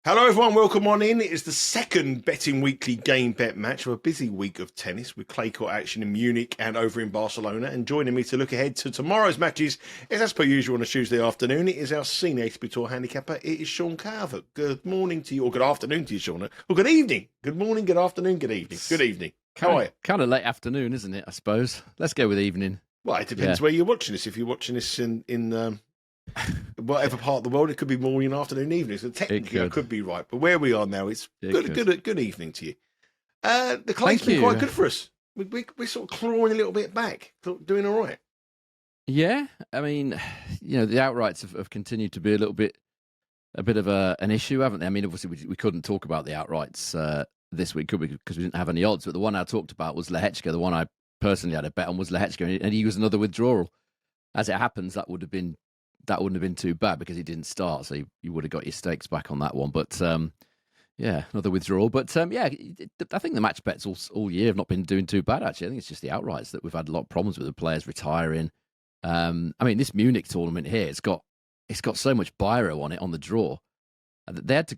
Hello everyone, welcome on in. It is the second Betting Weekly game bet match of a busy week of tennis with clay court action in Munich and over in Barcelona. And joining me to look ahead to tomorrow's matches is, as per usual on a Tuesday afternoon, it is our senior ATP Tour handicapper. It is Sean Calvert. Good morning to you, or good afternoon to you, Sean. Or good evening. Good morning, good afternoon, good evening. Good evening. How are you? Kind of late afternoon, isn't it, I suppose? Let's go with evening. Well, it depends where you're watching this. If you're watching this in whatever part of the world, it could be morning, afternoon, evening. So technically, I could be right. But where we are now, it's good evening to you. The clay's been quite good for us. We're sort of clawing a little bit back, doing all right. Yeah, I mean, the outrights have continued to be a bit of an issue, haven't they? I mean, obviously, we couldn't talk about the outrights this week, could we? Because we didn't have any odds. But the one I talked about was Lehechka. The one I personally had a bet on was Lehechka, and he was another withdrawal. As it happens, that wouldn't have been too bad because he didn't start, so you would have got your stakes back on that one. But another withdrawal. But I think the match bets all year have not been doing too bad, actually. I think it's just the outrights that we've had a lot of problems with, the players retiring. I mean, this Munich tournament here, it's got so much biro on it on the draw. They had to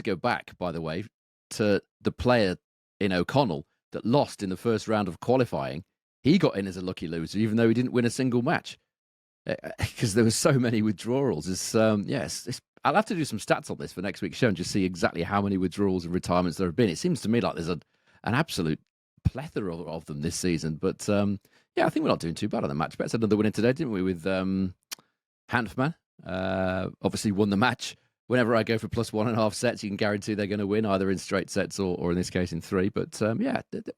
go back, by the way, to the player in O'Connell that lost in the first round of qualifying. He got in as a lucky loser, even though he didn't win a single match. Because there were so many withdrawals. I'll have to do some stats on this for next week's show and just see exactly how many withdrawals and retirements there have been. It seems to me like there's an absolute plethora of them this season. But I think we're not doing too bad on the match bets. Another winner today, didn't we, with Hanfmann? Obviously won the match. Whenever I go for plus 1.5 sets, you can guarantee they're going to win, either in straight sets or in this case in three. But we're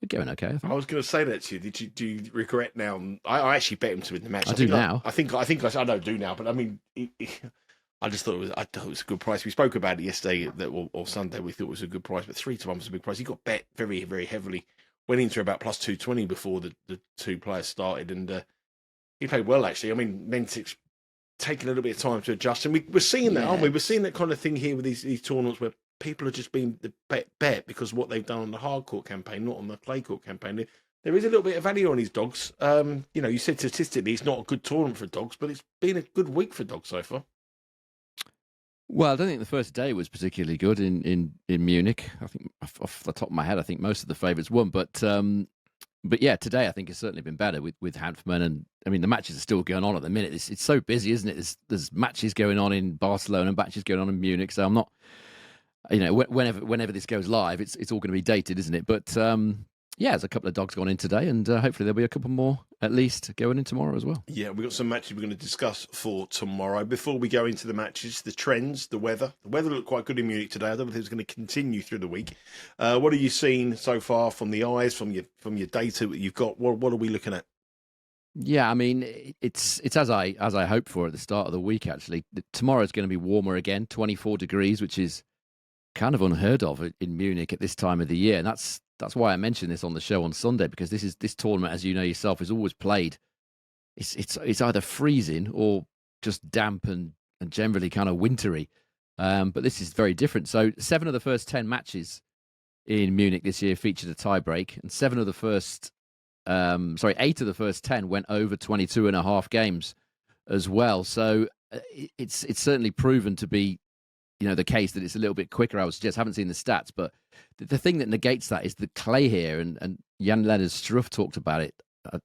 going okay. I think. I was going to say that to you. Do you regret now? I actually bet him to win the match. I do now. I don't do now, but I mean, I just thought it was a good price. We spoke about it yesterday or Sunday. We thought it was a good price, but 3-1 was a big price. He got bet very, very heavily. Went into about plus 220 before the two players started, and he played well actually. I mean, Mentic's taking a little bit of time to adjust, and we're seeing that, aren't we? We're seeing that kind of thing here with these tournaments where people are just being the bet because of what they've done on the hard court campaign, not on the clay court campaign. There is a little bit of value on these dogs. You said statistically it's not a good tournament for dogs, but it's been a good week for dogs so far. Well, I don't think the first day was particularly good in Munich. I think off the top of my head, I think most of the favourites won, but yeah, today I think it's certainly been better with Hanfmann, and I mean the matches are still going on at the minute. It's so busy, isn't it? There's matches going on in Barcelona, matches going on in Munich. So I'm not, whenever this goes live, it's all going to be dated, isn't it? But there's a couple of dogs gone in today, and hopefully there'll be a couple more at least going in tomorrow as well. Yeah, we've got some matches we're going to discuss for tomorrow. Before we go into the matches, the trends, the weather. The weather looked quite good in Munich today. I don't know if it's going to continue through the week. What have you seen so far from the eyes, from your data that you've got? What are we looking at? Yeah, I mean, it's as I hoped for at the start of the week, actually. Tomorrow's going to be warmer again, 24 degrees, which is kind of unheard of in Munich at this time of the year. And that's why I mentioned this on the show on Sunday, because this tournament, as you know yourself, is always played. It's either freezing or just damp and generally kind of wintry. But this is very different. So 7 of the first 10 matches in Munich this year featured a tie-break, and 8 of the first 10 went over 22.5 games as well. So it's certainly proven to be, the case that it's a little bit quicker. I would suggest, haven't seen the stats, but the thing that negates that is the clay here. And Jan-Lennard Struff talked about it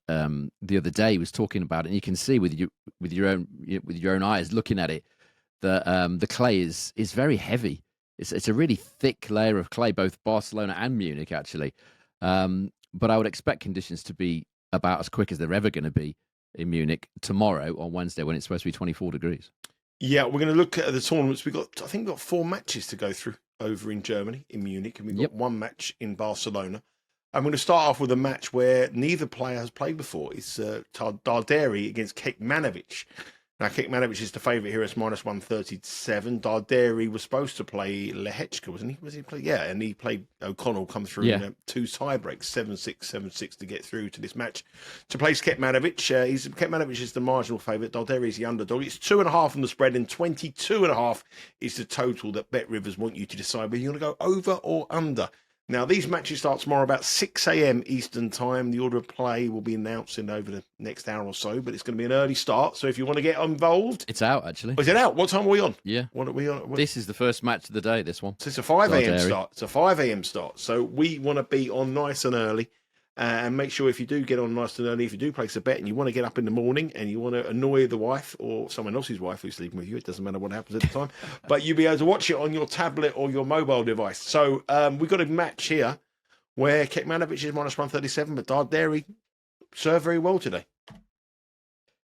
the other day. He was talking about it, and you can see with your own eyes looking at it that the clay is very heavy. It's a really thick layer of clay, both Barcelona and Munich actually. But I would expect conditions to be about as quick as they're ever going to be in Munich tomorrow on Wednesday, when it's supposed to be 24 degrees. Yeah, we're going to look at the tournaments. I think we've got 4 matches to go through over in Germany, in Munich, and we've got 1 match in Barcelona. I'm going to start off with a match where neither player has played before. It's Darderi against Kecmanovic. Now, Kecmanovic is the favourite here. It's minus 137. Darderi was supposed to play Lehechka, wasn't he? And he played O'Connell, come through in 2 tiebreaks, 7-6, 7-6 to get through to this match. To place Kecmanovic, Kecmanovic is the marginal favourite. Darderi is the underdog. It's 2.5 on the spread, and 22.5 is the total that Bet Rivers want you to decide whether you want to go over or under. Now, these matches start tomorrow about 6 a.m. Eastern Time. The order of play will be announcing over the next hour or so, but it's going to be an early start. So if you want to get involved... It's out, actually. Oh, is it out? What time are we on? Yeah. What are we on? This is the first match of the day, this one. So it's a 5 a.m. Darderi. start. It's a 5 a.m. start. So we want to be on nice and early. And make sure if you do get on nice and early, if you do place a bet and you want to get up in the morning and you want to annoy the wife or someone else's wife who's sleeping with you, it doesn't matter what happens at the time, but you'll be able to watch it on your tablet or your mobile device. So we've got a match here where Kecmanovic is minus 137, but Darderi served very well today.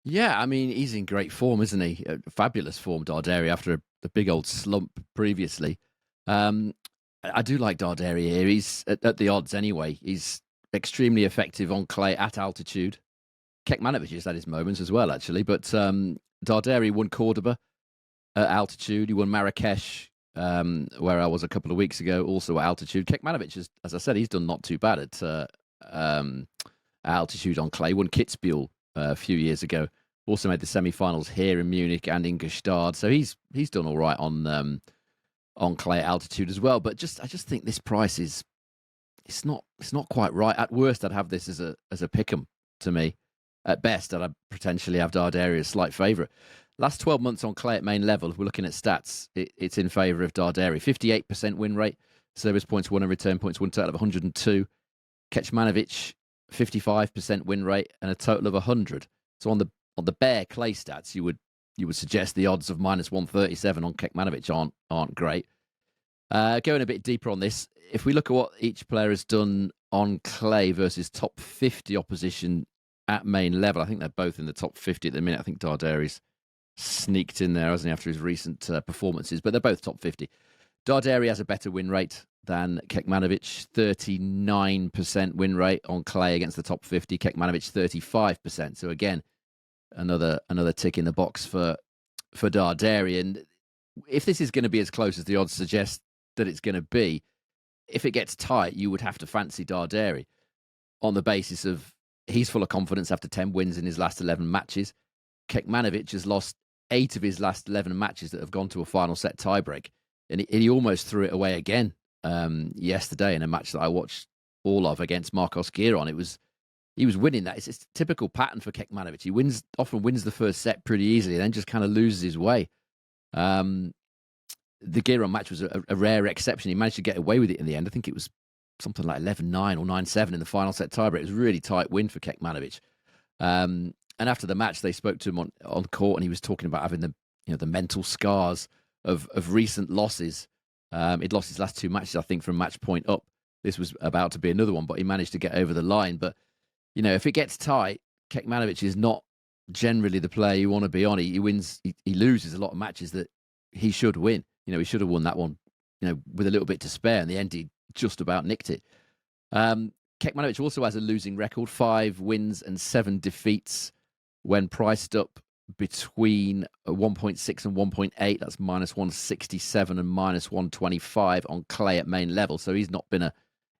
Yeah, I mean, he's in great form, isn't he? Fabulous form, Darderi, after the big old slump previously. I do like Darderi here. He's at the odds anyway. He's extremely effective on clay at altitude. Kecmanovic has had his moments as well, actually. But Darderi won Cordoba at altitude. He won Marrakesh, where I was a couple of weeks ago, also at altitude. Kecmanovic, as I said, he's done not too bad at altitude on clay. Won Kitzbühel a few years ago. Also made the semi-finals here in Munich and in Gstaad. So he's done all right on clay at altitude as well. But I just think this price is it's not quite right. At worst, I'd have this as a pick'em to me. At best, I'd potentially have Darderi as a slight favourite. Last 12 months on clay at main level, if we're looking at stats, it's in favour of Darderi. 58% win rate, service points won and return points won, total of 102. Kecmanovic, 55% win rate and a total of 100. So on the bare clay stats, you would suggest the odds of minus 137 on Kecmanovic aren't great. Going a bit deeper on this, if we look at what each player has done on clay versus top 50 opposition at main level, I think they're both in the top 50 at the minute. I think Darderi's sneaked in there, hasn't he, after his recent performances, but they're both top 50. Darderi has a better win rate than Kecmanovic, 39% win rate on clay against the top 50. Kecmanovic, 35%. So again, another tick in the box for Darderi. And if this is going to be as close as the odds suggest that it's going to be, if it gets tight, you would have to fancy Darderi on the basis of he's full of confidence after 10 wins in his last 11 matches. Kecmanovic has lost 8 of his last 11 matches that have gone to a final set tiebreak. And he almost threw it away again yesterday in a match that I watched all of against Marcos Giron. He was winning that. It's a typical pattern for Kecmanovic. He often wins the first set pretty easily and then just kind of loses his way. The Giron match was a rare exception. He managed to get away with it in the end. I think it was something like 11-9 or 9-7 in the final set tiebreak. It was a really tight win for Kecmanovic. And after the match, they spoke to him on court, and he was talking about having the mental scars of recent losses. He'd lost his last 2 matches, I think, from match point up. This was about to be another one, but he managed to get over the line. But if it gets tight, Kecmanovic is not generally the player you want to be on. He wins. He loses a lot of matches that he should win. He should have won that one, with a little bit to spare. In the end, he just about nicked it. Kecmanovic also has a losing record, 5 wins and 7 defeats when priced up between 1.6 and 1.8. That's minus 167 and minus 125 on clay at main level. So he's not been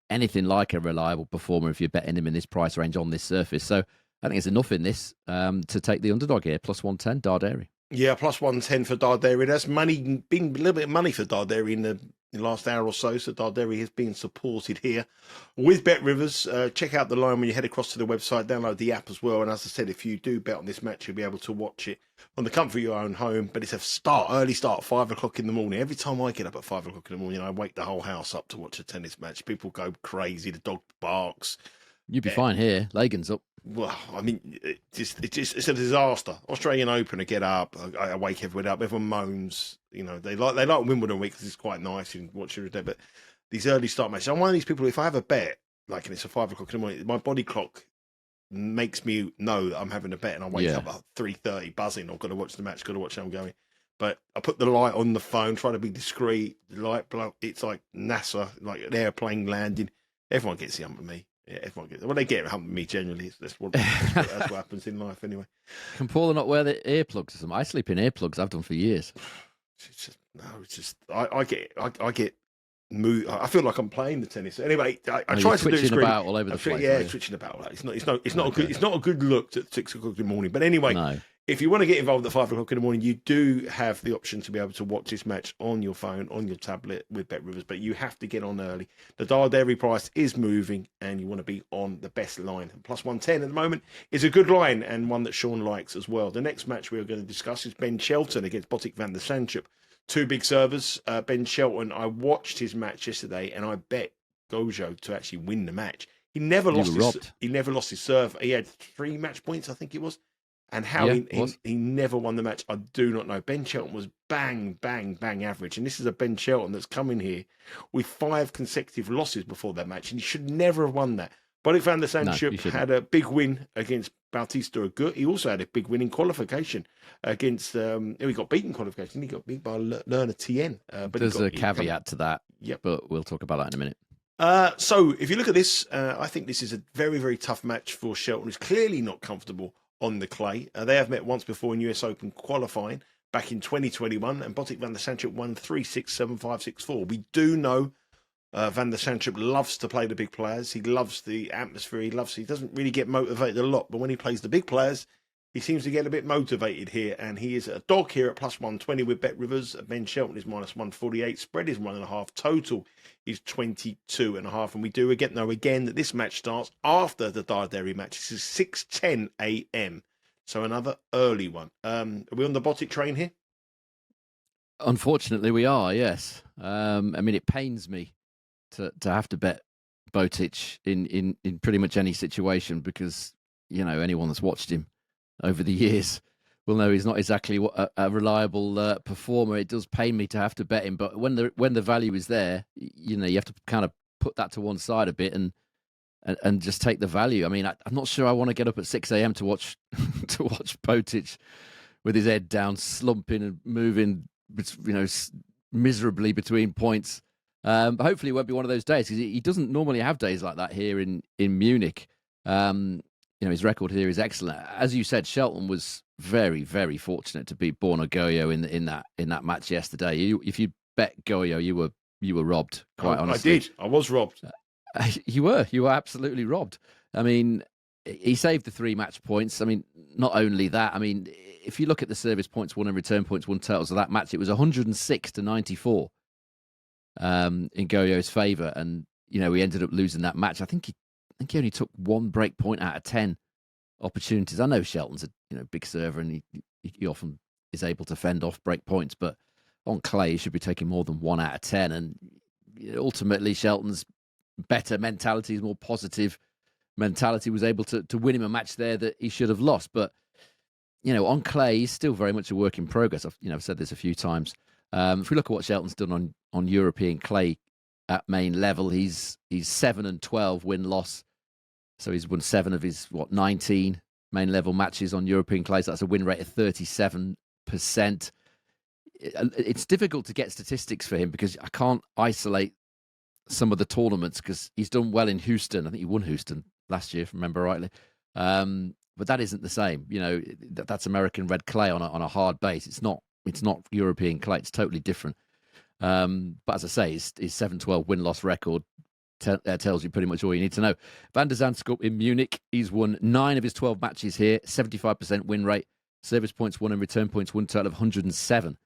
anything like a reliable performer if you're betting him in this price range on this surface. So I think it's enough in this to take the underdog here, plus 110, Darderi. Yeah, plus 110 for Darderi. That's money, been a little bit of money for Darderi in the last hour or so. So Darderi has been supported here with Bet Rivers. Check out the line when you head across to the website. Download the app as well. And as I said, if you do bet on this match, you'll be able to watch it on the comfort of your own home. But it's early start, 5 o'clock in the morning. Every time I get up at 5 o'clock in the morning, I wake the whole house up to watch a tennis match. People go crazy. The dog barks. You'd be fine here. Lagan's up. Well, I mean, it's a disaster. Australian Open, I get up, I wake everyone up, everyone moans. They like Wimbledon week because it's quite nice and watch every day. But these early start matches, I'm one of these people. If I have a bet, and it's a 5 o'clock in the morning, my body clock makes me know that I'm having a bet, and I wake up at 3:30 buzzing. I've got to watch the match, got to watch how I'm going. But I put the light on the phone, try to be discreet. The light, it's like NASA, like an airplane landing. Everyone gets the hump with me. Yeah, everyone gets. Well, they get a hump with me generally. That's what happens in life anyway. Can Paula not wear the earplugs or something? I sleep in earplugs. I've done for years. I get mood. I feel like I'm playing the tennis. Anyway, I try to do it about all over the place. Yeah, twitching about. It's not a good look at 6 o'clock in the morning. But anyway, if you want to get involved at 5 o'clock in the morning, you do have the option to be able to watch this match on your phone, on your tablet with Bet Rivers, but you have to get on early. The Darderi price is moving, and you want to be on the best line. Plus 110 at the moment is a good line, and one that Sean likes as well. The next match we are going to discuss is Ben Shelton against Botic van der Zandschulp. Two big servers. Ben Shelton, I watched his match yesterday, and I bet Gojo to actually win the match. He never lost his serve. He had 3 match points, I think it was. And how he never won the match, I do not know. Ben Shelton was bang, bang, bang average. And this is a Ben Shelton that's come in here with 5 consecutive losses before that match. And he should never have won that. Botic van der Zandschulp had a big win against Bautista Agut. He also had a big win in qualification against, he got beaten in qualification. He got beat by Lerner Tien. But there's a caveat to that. Yep. But we'll talk about that in a minute. So if you look at this, I think this is a very, very tough match for Shelton, who's clearly not comfortable on the clay. They have met once before in US Open qualifying back in 2021, and Botic van der Zandschulp won 3-6, 7-5, 6-4. We do know van der Zandschulp loves to play the big players. He loves the atmosphere. He doesn't really get motivated a lot, but when he plays the big players, he seems to get a bit motivated here, and he is a dog here at plus 120 with Bet Rivers. Ben Shelton is minus 148. Spread is 1.5. Total is 22.5. And we do know again that this match starts after the Darderi match. This is 6:10 a.m. So another early one. Are we on the Botic train here? Unfortunately, we are, yes. I mean, it pains me to have to bet Botic in pretty much any situation because, you know, anyone that's watched him over the years will know he's not exactly a reliable performer. It does pain me to have to bet him, but when the value is there, you know, you have to kind of put that to one side a bit and just take the value. I mean, I'm not sure I want to get up at 6 a.m. to watch Botic with his head down, slumping and moving, you know, miserably between points. But hopefully it won't be one of those days because he doesn't normally have days like that here in Munich. You know, his record here is excellent. As you said, Shelton was very, very fortunate to beat Borna Goyo in that match yesterday. If you bet Goyo, you were robbed. Quite honestly, I did. I was robbed. You were absolutely robbed. I mean, he saved the 3 match points. I mean, not only that. I mean, if you look at the service points won and return points won totals of that match, it was 106-94 in Goyo's favour, and you know, he ended up losing that match. I think he only took 1 break point out of 10 opportunities. I know Shelton's a big server and he often is able to fend off break points, but on clay he should be taking more than 1 out of 10. And ultimately, Shelton's better mentality, his more positive mentality, was able to win him a match there that he should have lost. But you know, on clay, he's still very much a work in progress. I've said this a few times. If we look at what Shelton's done on European clay at main level, he's 7-12 win-loss. So he's won 7 of his 19 main level matches on European clay. So that's a win rate of 37%. It's difficult to get statistics for him because I can't isolate some of the tournaments because he's done well in Houston. I think he won Houston last year, if I remember rightly. But that isn't the same. You know, that's American red clay on a hard base. It's not European clay. It's totally different. But as I say, his 7-12 win-loss record tells you pretty much all you need to know. Van der Zandschulp in Munich, he's won 9 of his 12 matches here, 75% win rate, service points won and return points won, total of 107.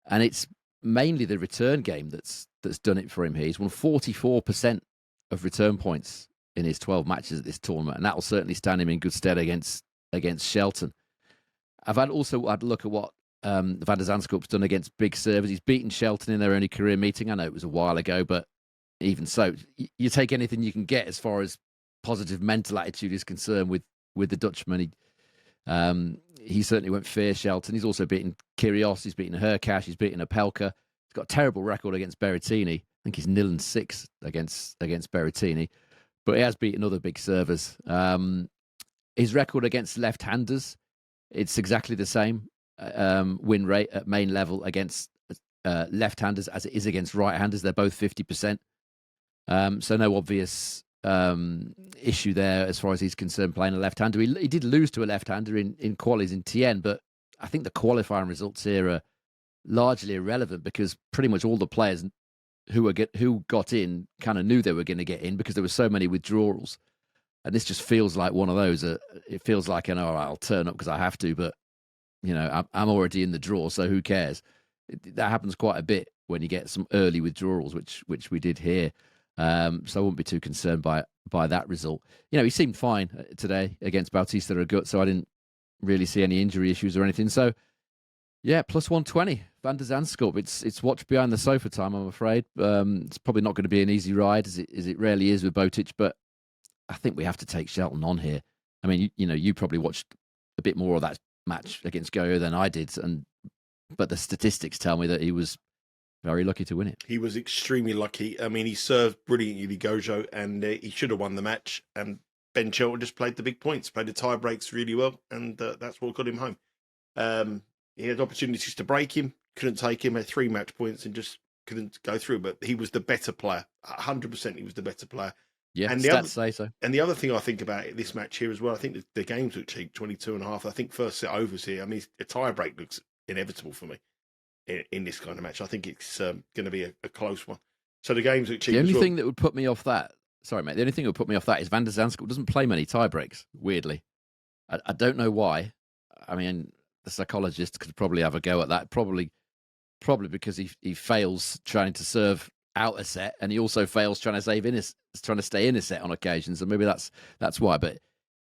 And it's mainly the return game that's done it for him here. He's won 44% of return points in his 12 matches at this tournament, and that will certainly stand him in good stead against Shelton. I've had a look at what Van der Zandschulp's done against big servers. He's beaten Shelton in their only career meeting. I know it was a while ago, but even so, you take anything you can get as far as positive mental attitude is concerned with the Dutchman. He certainly went fair Shelton. He's also beaten Kyrgios. He's beaten Hurkacz. He's beaten Opelka. He's got a terrible record against Berrettini. I think he's 0-6 against Berrettini, but he has beaten other big servers. His record against left-handers, it's exactly the same win rate at main level against left-handers as it is against right-handers. They're both 50%. So no obvious issue there as far as he's concerned playing a left-hander. He did lose to a left-hander in qualies in Tien, but I think the qualifying results here are largely irrelevant because pretty much all the players who got in kind of knew they were going to get in because there were so many withdrawals. And this just feels like one of those. It feels like, all right, I'll turn up because I have to, but I'm already in the draw, so who cares? That happens quite a bit when you get some early withdrawals, which we did here. So I wouldn't be too concerned by that result. He seemed fine today against Bautista Agut, so I didn't really see any injury issues or anything. So yeah, plus 120, Van der Zandschulp. It's watch behind the sofa time, I'm afraid. It's probably not going to be an easy ride, as it rarely is with Botic, but I think we have to take Shelton on here. I mean, you probably watched a bit more of that match against Goyo than I did, but the statistics tell me that he was very lucky to win it. He was extremely lucky. I mean, he served brilliantly, Gojo, and he should have won the match. And Ben Shelton just played the big points, played the tie breaks really well, and that's what got him home. He had opportunities to break him, couldn't take him, had 3 match points and just couldn't go through. But he was the better player. 100% he was the better player. Yeah, and stats say so. And the other thing I think about this match here as well, I think the games look cheap, 22.5. I think first set overs here. I mean, a tie break looks inevitable for me in this kind of match. I think it's going to be a close one. So the games look cheap. The only thing that would put me off that, sorry, mate, the only thing that would put me off that is Van der Zandschulp doesn't play many tie breaks, weirdly. I don't know why. I mean, the psychologist could probably have a go at that. Probably because he fails trying to serve out a set, and he also fails trying to stay in a set on occasions, and maybe that's why. But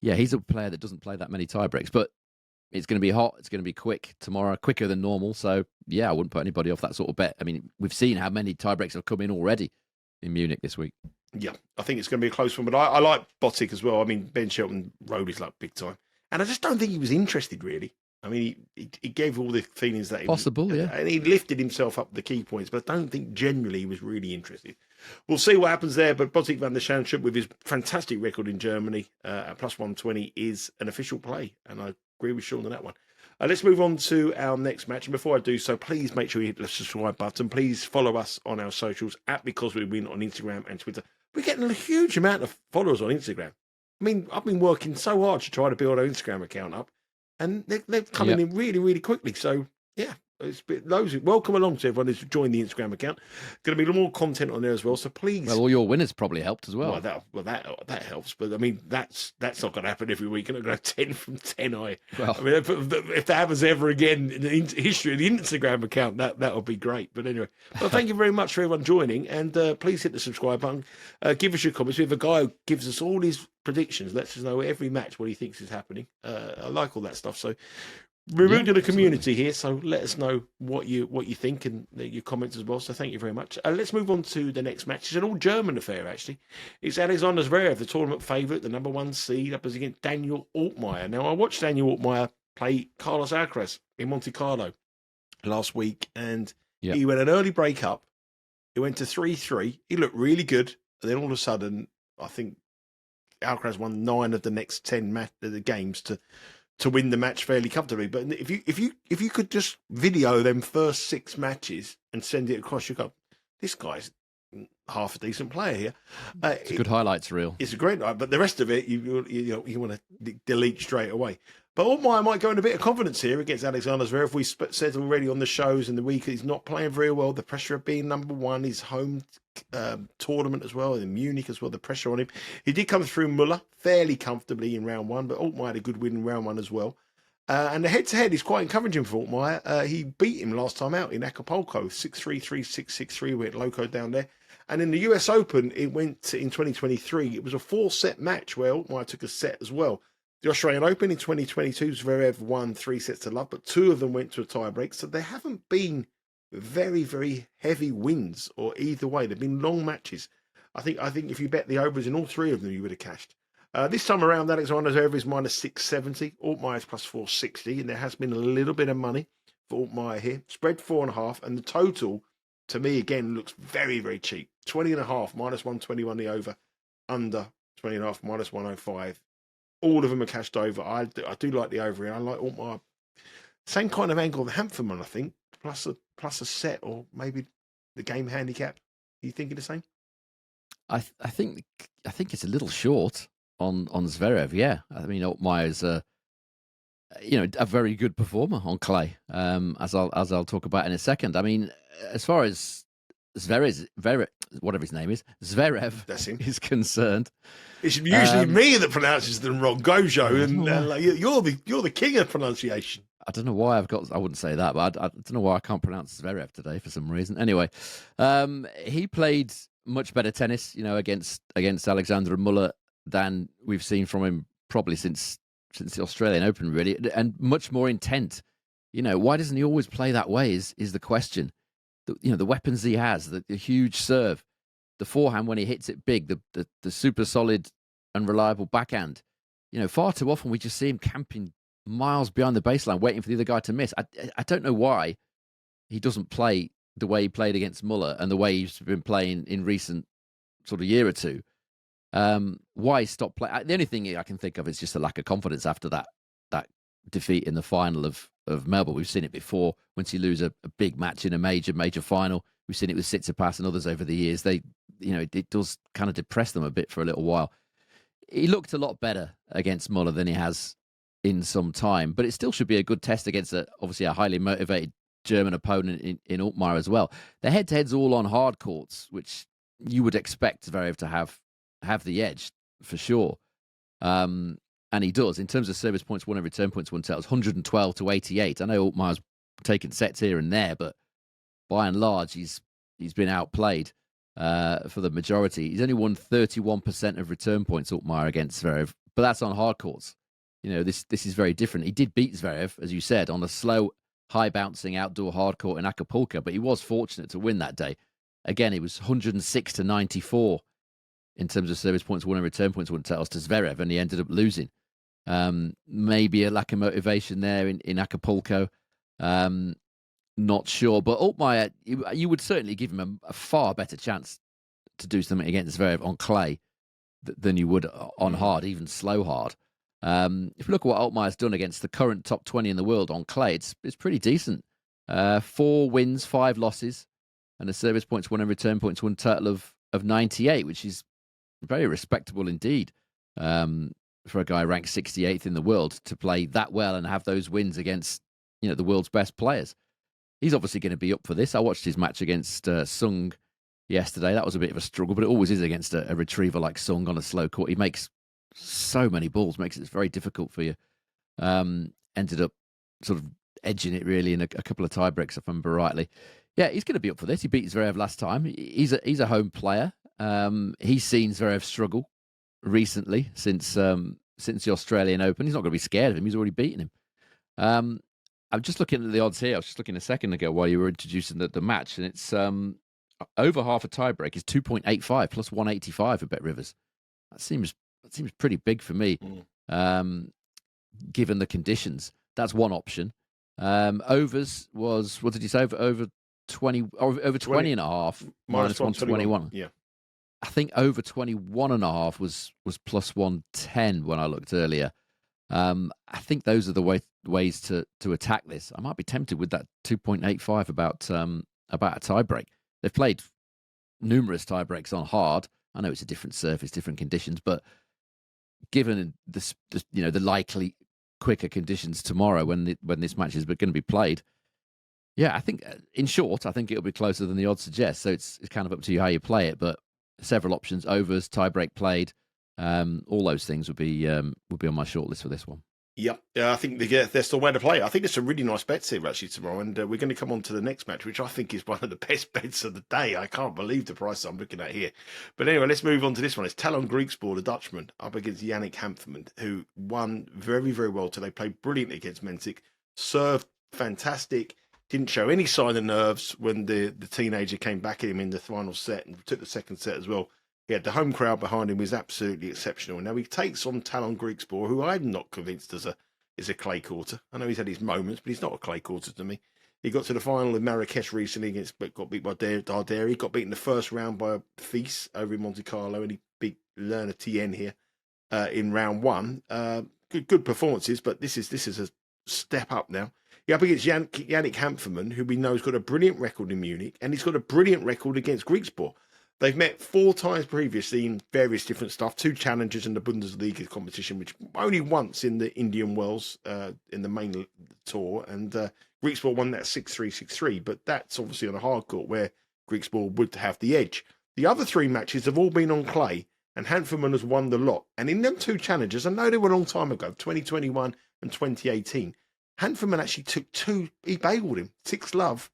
yeah, he's a player that doesn't play that many tie breaks. But it's going to be hot. It's going to be quick tomorrow, quicker than normal. So yeah, I wouldn't put anybody off that sort of bet. I mean, we've seen how many tie breaks have come in already in Munich this week. Yeah, I think it's going to be a close one. But I like Botic as well. I mean, Ben Shelton rode his luck big time, and I just don't think he was interested really. I mean, he gave all the feelings that possible, yeah, and he lifted himself up the key points, but I don't think generally he was really interested. We'll see what happens there. But Botic van der Zandschulp, with his fantastic record in Germany at plus 120, is an official play, and I agree with Sean on that one. Let's move on to our next match. And before I do so, please make sure you hit the subscribe button. Please follow us on our socials at Because We Win on Instagram and Twitter. We're getting a huge amount of followers on Instagram. I mean, I've been working so hard to try to build our Instagram account up, and they're coming in really, really quickly. So, yeah, it's welcome along to everyone who's joined the Instagram account. Going to be more content on there as well. So please. Well, all your winners probably helped as well. That helps. But I mean, that's not going to happen every week. I'm going to have 10 from 10. I mean, if that happens ever again in the history of the Instagram account, that'll be great. But anyway, well, thank you very much for everyone joining, and please hit the subscribe button. Give us your comments. We have a guy who gives us all his predictions, lets us know every match what he thinks is happening. I like all that stuff. So we're moving to the community here, so let us know what you think and your comments as well. So thank you very much. Let's move on to the next match. It's an all-German affair, actually. It's Alexander Zverev, the tournament favourite, the number 1 seed, up against Daniel Altmaier. Now, I watched Daniel Altmaier play Carlos Alcaraz in Monte Carlo last week, and he went an early break up. He went to 3-3. He looked really good, and then all of a sudden, I think Alcaraz won 9 of the next 10 games to win the match fairly comfortably. But if you could just video them first 6 matches and send it across, you go, this guy's half a decent player here. It's a good highlights reel. It's a great night, but the rest of it you want to delete straight away. But Altmaier might go in a bit of confidence here against Alexander Zverev. We said already on the shows in the week he's not playing very well. The pressure of being number 1, his home tournament as well, in Munich as well, the pressure on him. He did come through Muller fairly comfortably in round 1, but Altmaier had a good win in round 1 as well. And the head-to-head is quite encouraging for Altmaier. He beat him last time out in Acapulco, 6-3, 3-6, 6-3, went loco down there. And in the US Open, it went in 2023. It was a 4-set match where Altmaier took a set as well. The Australian Open in 2022, Zverev won 3 sets to love, but 2 of them went to a tie-break. So there haven't been very, very heavy wins or either way. They've been long matches. I think if you bet the overs in all 3 of them, you would have cashed. This time around, Alexander Zverev is minus 670. Altmaier is plus 460, and there has been a little bit of money for Altmaier here. Spread 4.5, and the total, to me, again, looks very, very cheap. 20.5, minus 121 the over. Under 20.5, minus 105. All of them are cashed over. I do like the over here. I like Altmaier. Same kind of angle of Hanfmann, I think, plus a set, or maybe the game handicap. Are you thinking the same? I think it's a little short on Zverev. Yeah, I mean Altmaier's a very good performer on clay. As I'll talk about in a second. I mean, as far as Zverev, whatever his name is, Zverev That's him. is concerned. It's usually me that pronounces them wrong. Gojo, and you're the king of pronunciation. I don't know why I wouldn't say that, but I don't know why I can't pronounce Zverev today for some reason. Anyway, he played much better tennis, against Alexander Muller than we've seen from him probably since the Australian Open, really, and much more intent. Why doesn't he always play that way is the question. The weapons he has, the huge serve, the forehand when he hits it big, the super solid and reliable backhand. Far too often we just see him camping miles behind the baseline, waiting for the other guy to miss. I don't know why he doesn't play the way he played against Muller and the way he's been playing in recent sort of year or two. Why he stopped playing? The only thing I can think of is just a lack of confidence after that defeat in the final of Melbourne. We've seen it before. Once you lose a big match in a major final, we've seen it with Tsitsipas and others over the years. It does kind of depress them a bit for a little while. He looked a lot better against Muller than he has in some time, but it still should be a good test against obviously a highly motivated German opponent in Altmaier as well. The head-to-head's all on hard courts, which you would expect Zverev to have the edge for sure. And he does. In terms of service points won and return points won, it's 112 to 88. I know Altmaier's taken sets here and there, but by and large, he's been outplayed for the majority. He's only won 31% of return points, Altmaier, against Zverev, but that's on hard courts. This is very different. He did beat Zverev, as you said, on a slow, high-bouncing outdoor hard court in Acapulco, but he was fortunate to win that day. Again, it was 106 to 94 in terms of service points won and return points won to Zverev, and he ended up losing. Maybe a lack of motivation there in Acapulco. Not sure. But Altmaier, you would certainly give him a far better chance to do something against Zverev on clay than you would on hard, even slow hard. If you look at what Altmaier's done against the current top 20 in the world on clay, it's pretty decent. 4 wins, 5 losses, and a service points won and return points won total of 98, which is very respectable indeed for a guy ranked 68th in the world to play that well and have those wins against the world's best players. He's obviously going to be up for this. I watched his match against Sung yesterday. That was a bit of a struggle, but it always is against a retriever like Sung on a slow court. He makes so many balls, makes it very difficult for you. Ended up sort of edging it really in a couple of tie breaks, if I remember rightly. Yeah, he's going to be up for this. He beat Zverev last time. He's a home player. He's seen Zverev struggle recently since the Australian Open. He's not going to be scared of him. He's already beaten him. I'm just looking at the odds here. I was just looking a second ago while you were introducing the match, and it's over half a tiebreak is 2.85 plus 185 for Bet Rivers. That seems pretty big for me, given the conditions. That's one option. Overs was, what did you say? Over 20 and a half minus 121. Yeah. I think over 21 and a half was plus 110 when I looked earlier. I think those are the ways to attack this. I might be tempted with that 2.85 about a tiebreak. They've played numerous tiebreaks on hard. I know it's a different surface, different conditions, but given the likely quicker conditions tomorrow when this match is going to be played, yeah, I think in short, I think it'll be closer than the odds suggest. So it's kind of up to you how you play it, but several options: overs, tiebreak played, all those things would be on my shortlist for this one. Yeah, I think they're still way to play. I think it's a really nice bet here actually tomorrow, and we're going to come on to the next match, which I think is one of the best bets of the day. I can't believe the price I'm looking at here. But anyway, let's move on to this one. It's Tallon Griekspoor, the Dutchman, up against Yannick Hanfmann, who won very, very well today. Played brilliantly against Menzik, served fantastic, didn't show any sign of nerves when the teenager came back at him in the final set and took the second set as well. He had the home crowd behind him, was absolutely exceptional. Now he takes on Tallon Griekspoor, who I'm not convinced is a clay quarter. I know he's had his moments, but he's not a clay quarter to me. He got to the final in Marrakesh recently, got beat by Darderi. Got beaten the first round by Fils over in Monte Carlo, and he beat Lerner Tien here in round 1. Good performances, but this is a step up now. He's up against Yannick Hanfmann, who we know has got a brilliant record in Munich, and he's got a brilliant record against Griekspoor. They've met 4 times previously in various different stuff, 2 challenges in the Bundesliga competition, which only once in the Indian Wells in the main tour. And Griekspoor won that 6-3, 6-3, but that's obviously on a hard court where Griekspoor would have the edge. The other 3 matches have all been on clay, and Hanfmann has won the lot. And in them 2 challenges, I know they were a long time ago, 2021 and 2018, Hanfmann actually took two. He bailed him 6-love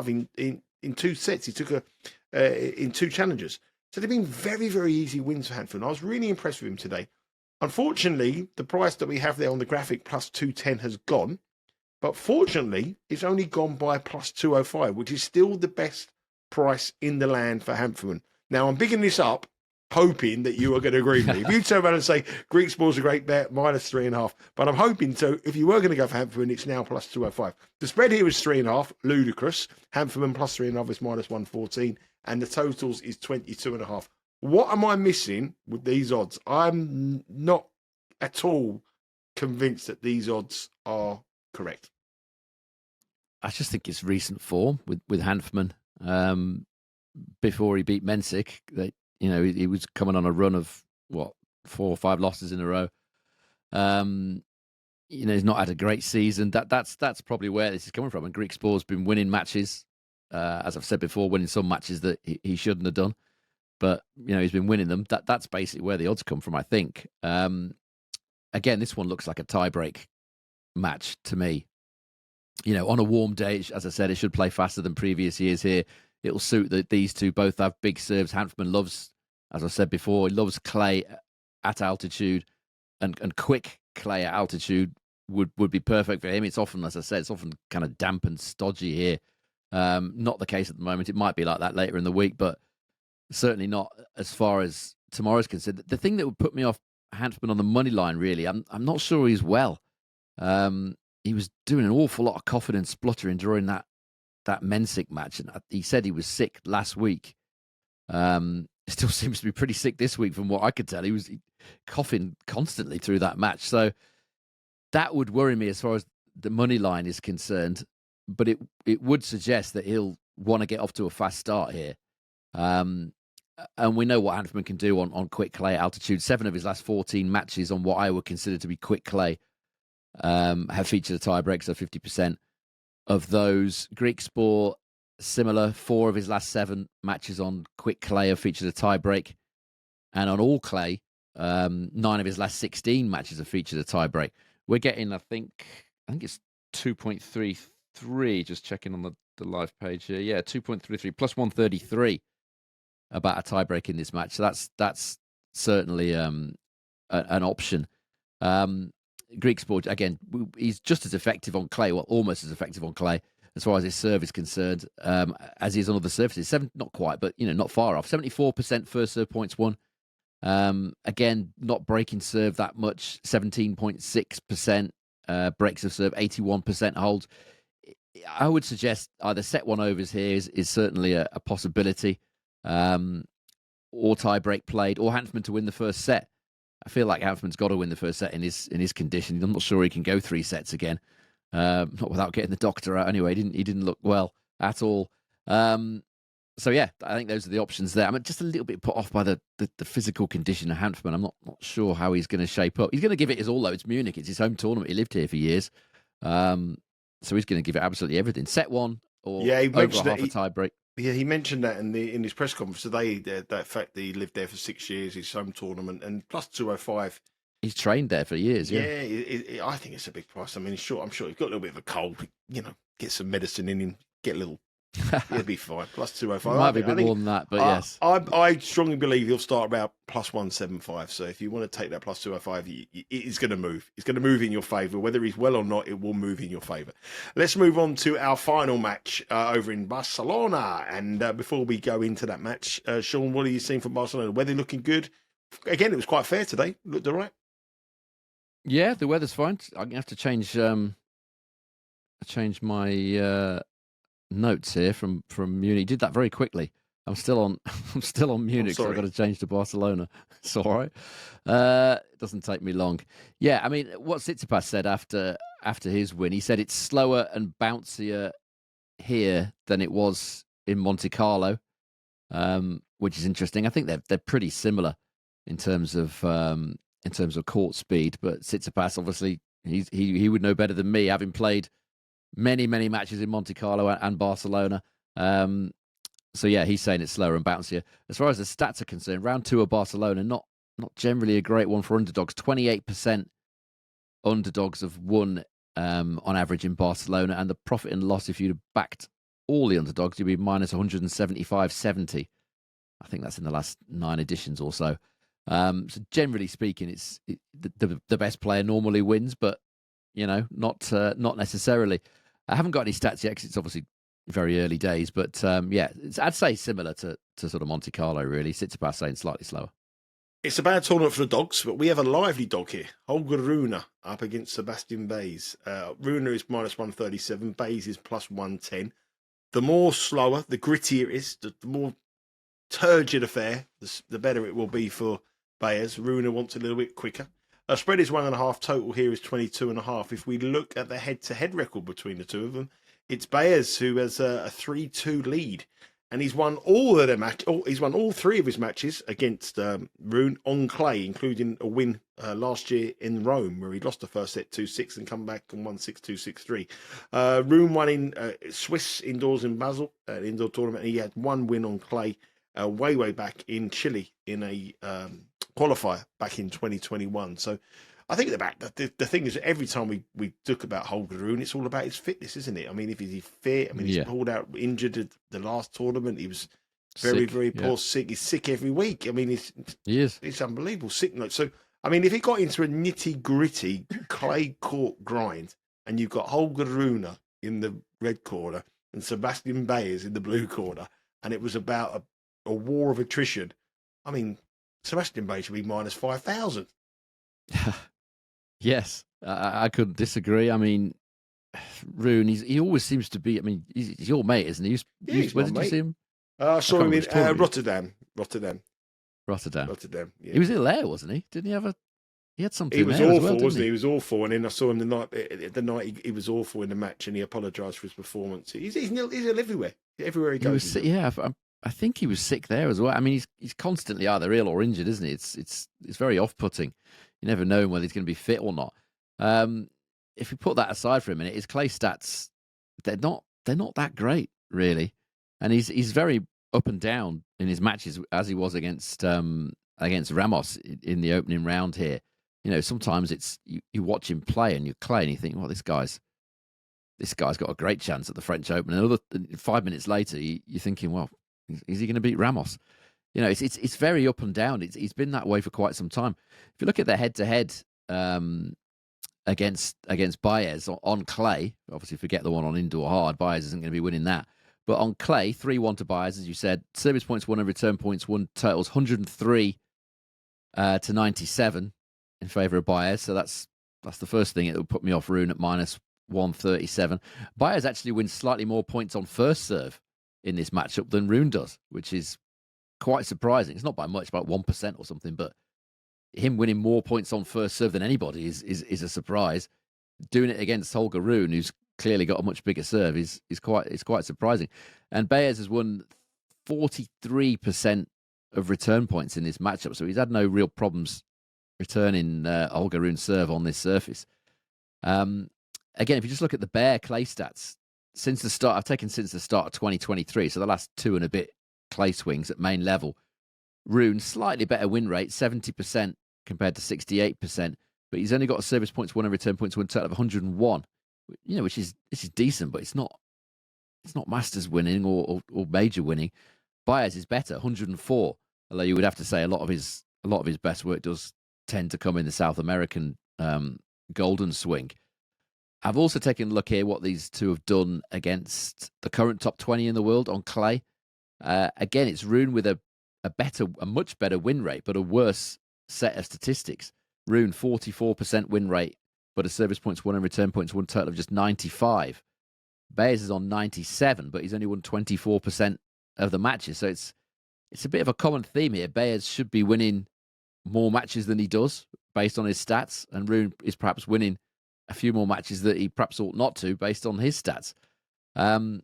in 2 sets. He took in 2 challenges. So they've been very, very easy wins for Hanfmann. I was really impressed with him today. Unfortunately, the price that we have there on the graphic plus 210 has gone. But fortunately, it's only gone by plus 205, which is still the best price in the land for Hanfmann. Now, I'm bigging this up, hoping that you are going to agree with me. If you turn around and say Griekspoor's a great bet, minus 3.5. But I'm hoping, so if you were going to go for Hanfmann, it's now plus 205. The spread here is 3.5, ludicrous. Hanfmann plus 3.5 is minus 114. And the totals is 22.5. What am I missing with these odds? I'm not at all convinced that these odds are correct. I just think it's recent form with Hanfmann. Before he beat Mensik, he was coming on a run of 4 or 5 losses in a row. He's not had a great season. That's probably where this is coming from. And Griekspoor's been winning matches, as I've said before, winning some matches that he shouldn't have done. But he's been winning them. That's basically where the odds come from, I think. Again, this one looks like a tiebreak match to me. On a warm day, as I said, it should play faster than previous years here. It'll suit that these two both have big serves. Hanfmann loves, as I said before, he loves clay at altitude, and quick clay at altitude would be perfect for him. It's often, as I said, it's often kind of damp and stodgy here. Not the case at the moment. It might be like that later in the week, but certainly not as far as tomorrow's concerned. The thing that would put me off Hanfmann on the money line, really, I'm not sure he's well. He was doing an awful lot of coughing and spluttering during that Mensik match, and he said he was sick last week. Still seems to be pretty sick this week, from what I could tell. He was coughing constantly through that match, so that would worry me as far as the money line is concerned. But it would suggest that he'll want to get off to a fast start here. And we know what Hanfmann can do on quick clay altitude. 7 of his last 14 matches on what I would consider to be quick clay have featured a tiebreak, so 50% of those. Griekspoor, similar. 4 of his last 7 matches on quick clay have featured a tiebreak. And on all clay, 9 of his last 16 matches have featured a tiebreak. We're getting, I think it's 2.33, just checking on the live page here. Yeah, 2.33 plus 133 about a tiebreak in this match. So that's certainly an option. Griekspoor, again, he's just as effective on clay, well, almost as effective on clay as far as his serve is concerned, as he is on other surfaces. Not quite, but not far off. 74% first serve points won. Again, not breaking serve that much. 17.6% breaks of serve, 81% holds. I would suggest either set one overs here is certainly a possibility, or tie break played, or Hanfmann to win the first set. I feel like Hanfmann's got to win the first set in his condition. I'm not sure he can go 3 sets again, not without getting the doctor out. Anyway, he didn't look well at all. So yeah, I think those are the options there. I'm just a little bit put off by the physical condition of Hanfmann. I'm not sure how he's going to shape up. He's going to give it his all, though. It's Munich. It's his home tournament. He lived here for years. So he's going to give it absolutely everything. Set one or he over half a tie break. Yeah, he mentioned that in his press conference today, that fact that he lived there for 6 years, his home tournament, and plus 205. He's trained there for years, yeah. Yeah, I think it's a big price. I mean, I'm sure he's got a little bit of a cold. Get some medicine in him, get a little. He'll be fine. Plus 205. Might be a bit more than that, but yes. I strongly believe he'll start about plus 175. So if you want to take that plus 205, it's going to move. It's going to move in your favour. Whether he's well or not, it will move in your favour. Let's move on to our final match over in Barcelona. And before we go into that match, Sean, what are you seeing from Barcelona? Weather looking good? Again, it was quite fair today. Looked all right. Yeah, the weather's fine. I'm going to have to change my notes here from Munich. Did that very quickly. I'm still on Munich, so I've got to change to Barcelona. It's all right. It doesn't take me long. Yeah, I mean, what Tsitsipas said after his win, he said it's slower and bouncier here than it was in Monte Carlo, which is interesting. I think they're pretty similar in terms of court speed, but Tsitsipas, obviously, he would know better than me, having played many matches in Monte Carlo and Barcelona. So yeah, he's saying it's slower and bouncier. As far as the stats are concerned, round 2 of Barcelona, not generally a great one for underdogs. 28% underdogs have won on average in Barcelona, and the profit and loss, if you'd have backed all the underdogs, you'd be minus 175.70. I think that's in the last 9 editions or so. So generally speaking, the best player normally wins, but not necessarily. I haven't got any stats yet because it's obviously very early days, but I'd say similar to sort of Monte Carlo, really. Tsitsipas saying slightly slower. It's a bad tournament for the dogs, but we have a lively dog here. Holger Rune up against Sebastian Baez. Rune is minus 137, Baez is plus 110. The more slower, the grittier it is, the more turgid affair, the better it will be for Baez. Rune wants a little bit quicker. Spread is 1.5. Total here is 22.5. If we look at the head-to-head record between the two of them, it's Baez who has a 3-2 lead, and he's won he's won all 3 of his matches against Rune on clay, including a win last year in Rome, where he lost the first set 2-6 and come back and won 6-2, 6-3. Rune won in Swiss indoors in Basel, an indoor tournament, and he had 1 win on clay way back in Chile in a qualifier back in 2021. So I think the thing is, every time we talk about Holger Rune, it's all about his fitness, isn't it? I mean, if he's fit, I mean, he's pulled out injured at the last tournament. He was very poor, sick. He's sick every week. I mean, it's unbelievable sick note. So I mean, if he got into a nitty gritty clay court grind, and you've got Holger Rune in the red corner and Sebastian Baez in the blue corner, and it was about a war of attrition, I mean, Sebastian Baez should be minus 5,000. Yes, I couldn't disagree. I mean, Rune, he always seems to be. I mean, he's your mate, isn't he? Where did you see him? I saw him in Rotterdam. Rotterdam. Yeah. He was ill there, wasn't he? Didn't he have He had something. He was there awful, as well, wasn't he? He was awful, and then I saw him the night he was awful in the match, and he apologised for his performance. He's ill everywhere he goes. I think he was sick there as well. I mean, he's constantly either ill or injured, isn't he? It's very off-putting. You never know whether he's going to be fit or not. If we put that aside for a minute, his clay stats, they're not that great, really. And he's very up and down in his matches, as he was against Ramos in the opening round here. Sometimes it's you watch him play and you clay and you think, well, this guy's got a great chance at the French Open. And 5 minutes later, you're thinking, well, is he going to beat Ramos? It's very up and down. He's been that way for quite some time. If you look at the head-to-head against Baez on clay, obviously forget the one on indoor hard, Baez isn't going to be winning that. But on clay, 3-1 to Baez, as you said, service points won and return points won, totals 103 to 97 in favour of Baez. So that's the first thing. It would put me off Rune at minus 137. Baez actually wins slightly more points on first serve in this matchup than Rune does, which is quite surprising. It's not by much, about 1% or something, but him winning more points on first serve than anybody is a surprise. Doing it against Holger Rune, who's clearly got a much bigger serve, is quite surprising. And Baez has won 43% of return points in this matchup, so he's had no real problems returning Holger Rune's serve on this surface. Again, if you just look at the bare clay stats, since the start of 2023, so the last 2 and a bit clay swings at main level, Rune, slightly better win rate, 70% compared to 68%, but he's only got a service points won and return points won total of 101, which is decent, but it's not Masters winning or major winning. Baez is better, 104, although you would have to say a lot of his best work does tend to come in the South American golden swing. I've also taken a look here what these two have done against the current top 20 in the world on clay. Again, it's Rune with a much better win rate, but a worse set of statistics. Rune, 44% win rate, but a service points won and return points won total of just 95. Baez is on 97, but he's only won 24% of the matches. So it's a bit of a common theme here. Baez should be winning more matches than he does based on his stats, and Rune is perhaps winning a few more matches that he perhaps ought not to based on his stats. So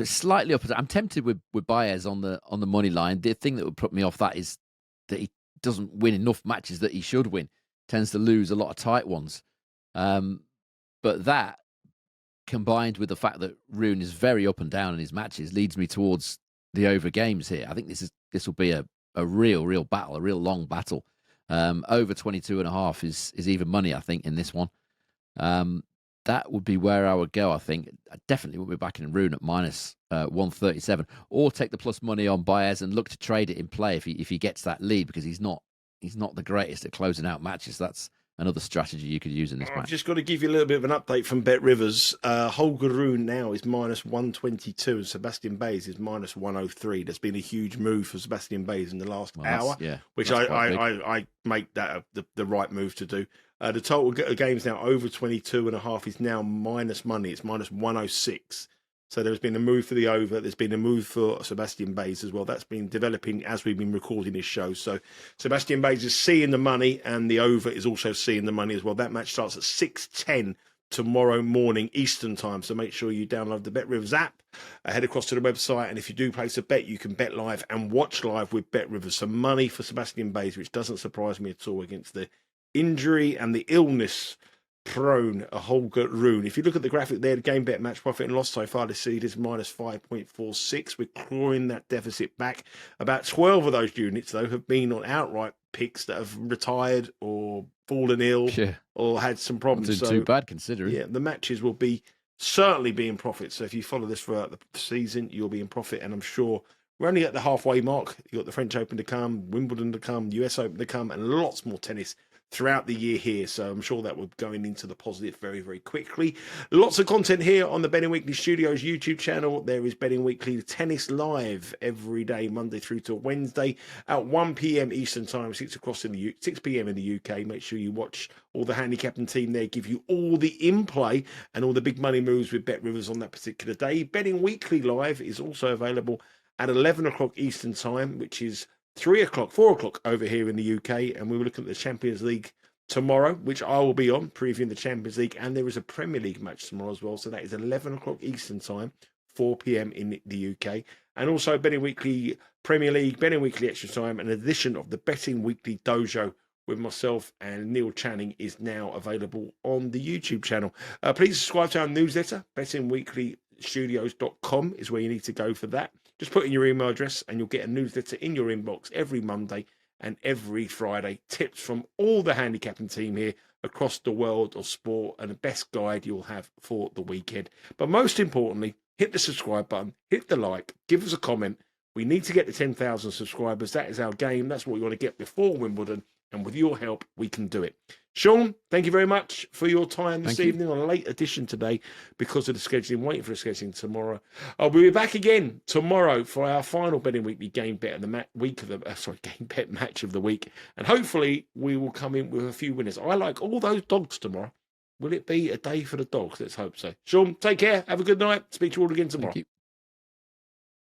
it's slightly opposite. I'm tempted with Baez on the money line. The thing that would put me off that is that he doesn't win enough matches that he should win. Tends to lose a lot of tight ones. But that, combined with the fact that Rune is very up and down in his matches, leads me towards the over games here. I think this will be a real battle, a real long battle. Over 22.5 is even money, I think, in this one. that would be where I would go. I think I definitely would be backing Rune at minus 137, or take the plus money on Baez and look to trade it in play if he gets that lead, because he's not the greatest at closing out matches. That's another strategy you could use in this I've match. just got to give you a little bit of an update from Bet Rivers. Holger Rune now is minus 122 and Sebastian Baez is minus 103. There's been a huge move for Sebastian Baez in the last hour, which I make that the right move to do. The total games now over 22.5 is now minus money. It's minus 106. So there's been a move for the over. There's been a move for Sebastian Baez as well. That's been developing as we've been recording this show. So Sebastian Baez is seeing the money, and the over is also seeing the money as well. That match starts at 6:10 tomorrow morning Eastern time. So make sure you download the Bet Rivers app, head across to the website, and if you do place a bet, you can bet live and watch live with Bet Rivers. Some money for Sebastian Baez, which doesn't surprise me at all against the injury and the illness prone Holger Rune. If you look at the graphic there, the game bet match profit and loss so far this season is minus 5.46. We're clawing that deficit back. About 12 of those units, though, have been on outright picks that have retired or fallen ill or had some problems. Not too bad considering. Yeah, the matches will certainly be in profit. So if you follow this throughout the season, you'll be in profit. And I'm sure we're only at the halfway mark. You've got the French Open to come, Wimbledon to come, US Open to come, and lots more tennis throughout the year here. So I'm sure that we're going into the positive very, very quickly. Lots of content here on the Betting Weekly Studios YouTube channel. There is Betting Weekly Tennis Live every day, Monday through to Wednesday at 1 p.m. Eastern Time, 6 p.m. in the UK. Make sure you watch all the handicapping team there, give you all the in-play and all the big money moves with Bet Rivers on that particular day. Betting Weekly Live is also available at 11 o'clock Eastern Time, which is 4 o'clock over here in the UK, and we will look at the Champions League tomorrow, which I will be on, previewing the Champions League, and there is a Premier League match tomorrow as well, so that is 11 o'clock Eastern Time, 4 p.m. in the UK, and also Betting Weekly Premier League, Betting Weekly Extra Time, an edition of the Betting Weekly Dojo with myself and Neil Channing is now available on the YouTube channel. Please subscribe to our newsletter, bettingweeklystudios.com is where you need to go for that. Just put in your email address and you'll get a newsletter in your inbox every Monday and every Friday. Tips from all the handicapping team here across the world of sport and the best guide you'll have for the weekend. But most importantly, hit the subscribe button, hit the like, give us a comment. We need to get to 10,000 subscribers. That is our game. That's what we want to get before Wimbledon. And with your help, we can do it. Sean, thank you very much for your time this evening on a late edition today because of the scheduling, waiting for the scheduling tomorrow. I'll be back again tomorrow for our final Betting Weekly game bet of the game bet match of the week. And hopefully we will come in with a few winners. I like all those dogs tomorrow. Will it be a day for the dogs? Let's hope so. Sean, take care. Have a good night. Speak to you all again tomorrow.